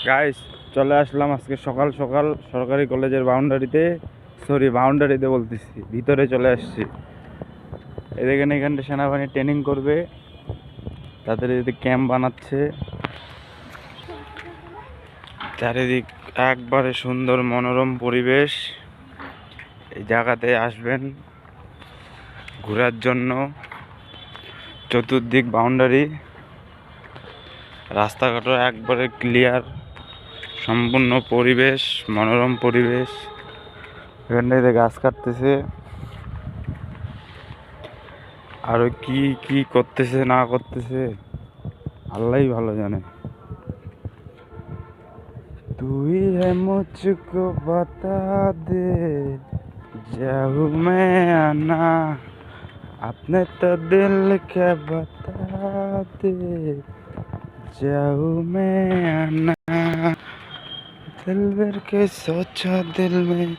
Guys, চলে আসলাম আজকে সকাল সকাল সরকারি কলেজের বাউন্ডারিতে বলতেছি, ভিতরে চলে আসছি। এখানটা সেনাবাহিনী ট্রেনিং করবে, তাদের এদিকে ক্যাম্প বানাচ্ছে। চারিদিক একবারে সুন্দর মনোরম পরিবেশ। এই জায়গাতে আসবেন ঘোরার জন্য। চতুর্দিক বাউন্ডারি, রাস্তাঘাটও একবারে ক্লিয়ার, সম্পূর্ণ পরিবেশ, মনোরম পরিবেশ। এখানটাতে গাছ কাটতেছে, আরো কি কি করতেছে না করতেছে আল্লাহই ভালো জানে। তুই है मुझको बता दे जाऊँ मैं आना अपने तो दिल के बता दे जाऊँ मैं आना दिल भर के सोचा दिल में